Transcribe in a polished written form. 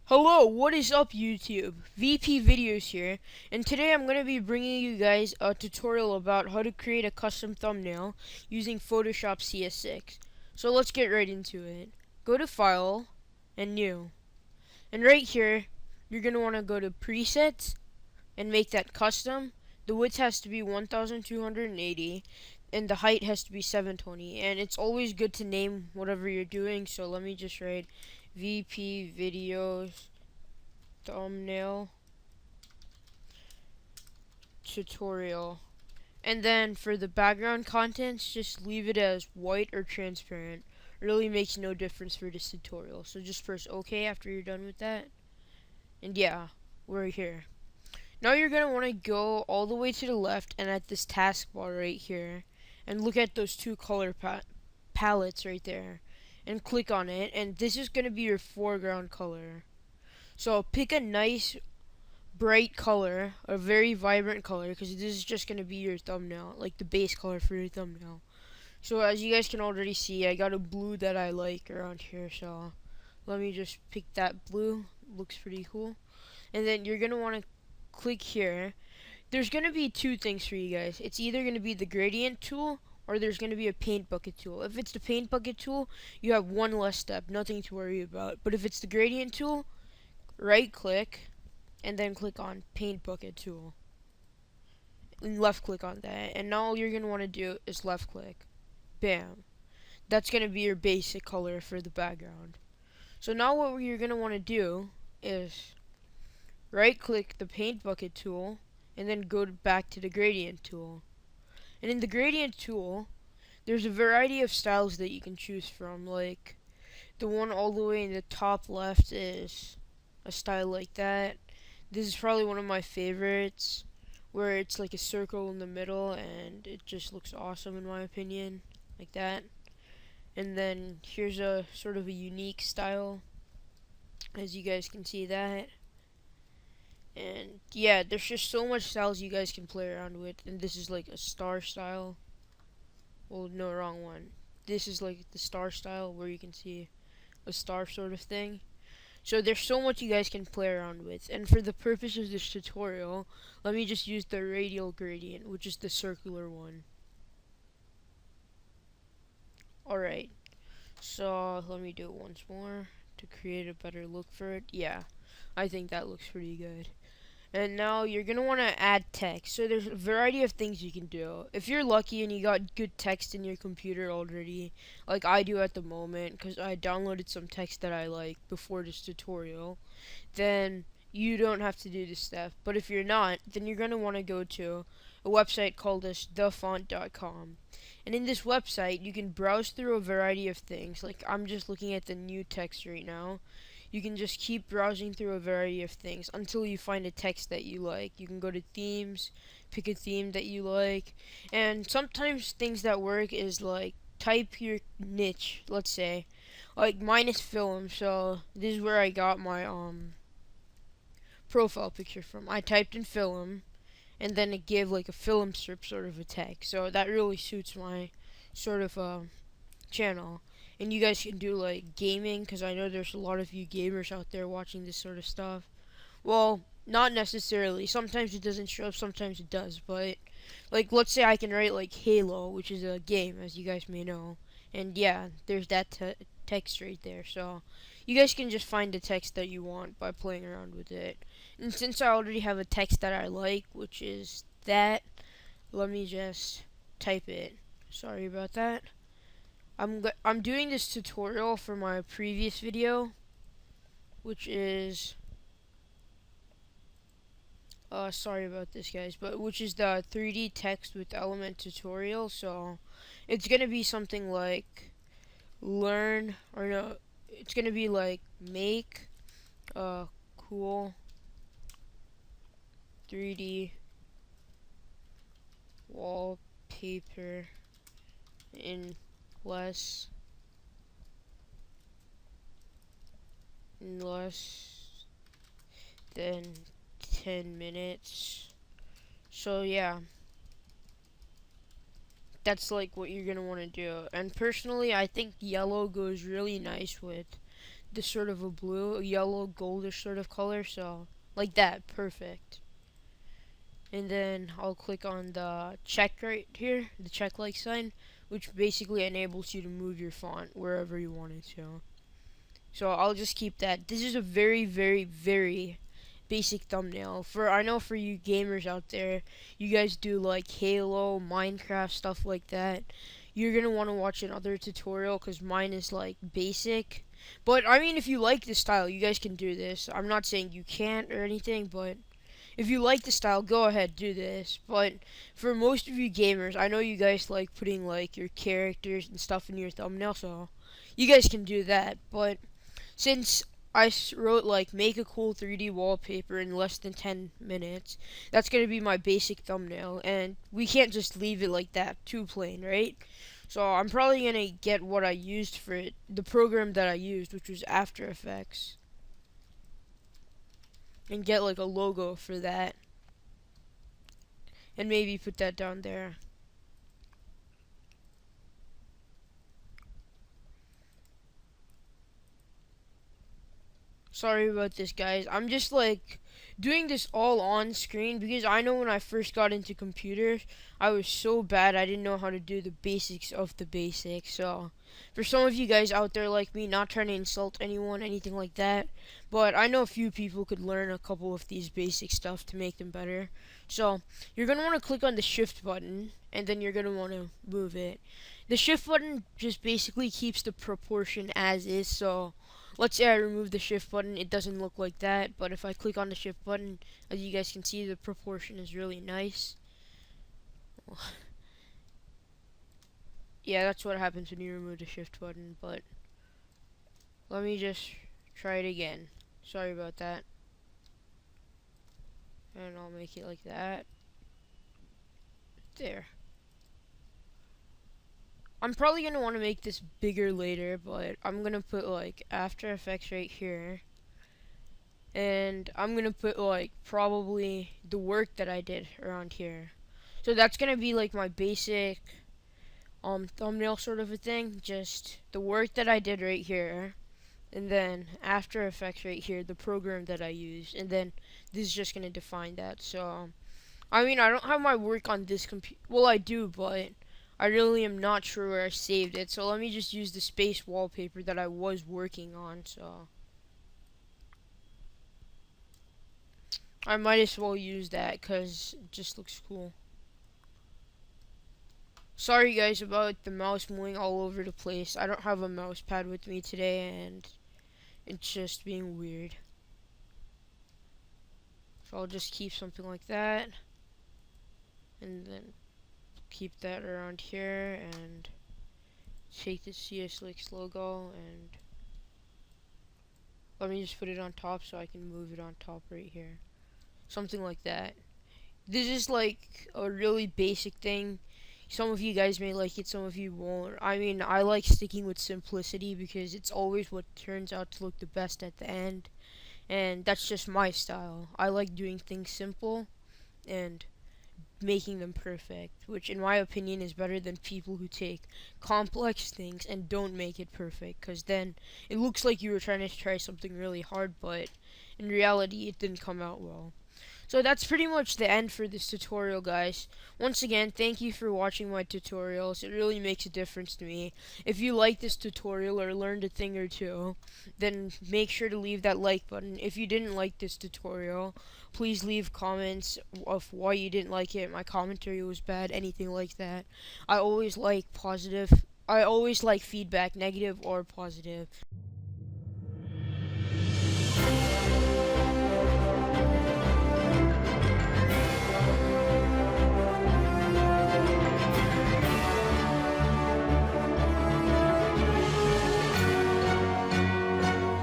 Hello, what is up YouTube? VP Videos here, and today I'm going to be bringing you guys a tutorial about how to create a custom thumbnail using Photoshop CS6. So let's get right into it. Go to File, and New. And right here, you're going to want to go to Presets, and make that custom. The width has to be 1280, and the height has to be 720, and it's always good to name whatever you're doing, so let me just write VP Videos thumbnail tutorial. And then for the background contents, just leave it as white or transparent. It really makes no difference for this tutorial. So just press OK after you're done with that. And yeah, we're here. Now you're going to want to go all the way to the left and at this taskbar right here. And look at those two color palettes right there. And click on it. And this is going to be your foreground color. So pick a nice bright color, a very vibrant color, because this is just going to be your thumbnail, like the base color for your thumbnail. So as you guys can already see, I got a blue that I like around here, so let me just pick that blue. Looks pretty cool. And then you're going to want to click here. There's going to be two things for you guys. It's either going to be the gradient tool or there's going to be a paint bucket tool. If it's the paint bucket tool, you have one less step, nothing to worry about. But if it's the gradient tool, right click and then click on paint bucket tool and left click on that, and now all you're going to want to do is left click. Bam, that's going to be your basic color for the background. So now what you're going to want to do is right click the paint bucket tool and then go back to the gradient tool. And in the gradient tool, there's a variety of styles that you can choose from. Like the one all the way in the top left is a style like that. This is probably one of my favorites, where it's like a circle in the middle and it just looks awesome in my opinion, like that. And then here's a sort of a unique style, as you guys can see that. And yeah, there's just so much styles you guys can play around with. And this is like a star style. Well, no, wrong one. This is like the star style where you can see a star sort of thing. So there's so much you guys can play around with, and for the purpose of this tutorial, let me just use the radial gradient, which is the circular one. Alright, so let me do it once more to create a better look for it. Yeah, I think that looks pretty good. And now you're going to want to add text. So there's a variety of things you can do. If you're lucky and you got good text in your computer already, like I do at the moment, because I downloaded some text that I like before this tutorial, then you don't have to do this step. But if you're not, then you're going to want to go to a website called thefont.com. And in this website, you can browse through a variety of things. Like I'm just looking at the new text right now. You can just keep browsing through a variety of things until you find a text that you like. You can go to themes, pick a theme that you like, and sometimes things that work is like type your niche, let's say. Like mine is film, so this is where I got my profile picture from. I typed in film and then it gave like a film strip sort of a tag. So that really suits my sort of channel. And you guys can do like gaming, because I know there's a lot of you gamers out there watching this sort of stuff. Well, not necessarily. Sometimes it doesn't show up, sometimes it does. But like, let's say I can write like Halo, which is a game, as you guys may know. And yeah, there's that text right there. So you guys can just find the text that you want by playing around with it. And since I already have a text that I like, which is that, let me just type it. Sorry about that. I'm doing this tutorial for my previous video, which is sorry about this guys, but which is the 3D text with element tutorial. So it's gonna be something like learn, or no, it's gonna be like make a cool 3D wallpaper in less than 10 minutes. So yeah, that's like what you're gonna want to do. And personally, I think yellow goes really nice with this sort of a blue, a yellow, goldish sort of color. So like that, perfect. And then I'll click on the check right here, the check like sign, which basically enables you to move your font wherever you want it to. So I'll just keep that. This is a very, very, very basic thumbnail. I know for you gamers out there, you guys do like Halo, Minecraft, stuff like that. You're gonna want to watch another tutorial because mine is like basic. But I mean, if you like this style, you guys can do this. I'm not saying you can't or anything, but if you like the style, go ahead, do this. But for most of you gamers, I know you guys like putting like your characters and stuff in your thumbnail, so you guys can do that. But since I wrote like make a cool 3D wallpaper in less than 10 minutes, that's going to be my basic thumbnail, and we can't just leave it like that, too plain, right? So I'm probably going to get what I used for it, the program that I used, which was After Effects, and get like a logo for that, and maybe put that down there. Sorry about this, guys. I'm just like doing this all on screen because I know when I first got into computers, I was so bad I didn't know how to do the basics of the basics. So, for some of you guys out there like me, not trying to insult anyone, anything like that, but I know a few people could learn a couple of these basic stuff to make them better. So, you're going to want to click on the shift button, and then you're going to want to move it. The shift button just basically keeps the proportion as is, so let's say I remove the shift button, it doesn't look like that, but if I click on the shift button, as you guys can see, the proportion is really nice. Yeah, that's what happens when you remove the shift button, but let me just try it again. Sorry about that. And I'll make it like that. There. I'm probably going to want to make this bigger later, but I'm going to put like After Effects right here. And I'm going to put like probably the work that I did around here. So that's going to be like my basic thumbnail sort of a thing. Just the work that I did right here. And then After Effects right here, the program that I used. And then this is just going to define that. So, I mean, I don't have my work on this computer. Well, I do, but I really am not sure where I saved it, so let me just use the space wallpaper that I was working on, so I might as well use that, because it just looks cool. Sorry guys about the mouse moving all over the place. I don't have a mouse pad with me today, and it's just being weird. So I'll just keep something like that, and then keep that around here, and take the CSLX logo, and let me just put it on top so I can move it on top right here. Something like that. This is like a really basic thing. Some of you guys may like it, some of you won't. I mean, I like sticking with simplicity because it's always what turns out to look the best at the end. And that's just my style. I like doing things simple and making them perfect, which in my opinion is better than people who take complex things and don't make it perfect, because then it looks like you were trying to try something really hard, but in reality it didn't come out well. So that's pretty much the end for this tutorial, guys. Once again, thank you for watching my tutorials. It really makes a difference to me. If you like this tutorial or learned a thing or two, then make sure to leave that like button. If you didn't like this tutorial, please leave comments of why you didn't like it. My commentary was bad, anything like that. I always like feedback, negative or positive.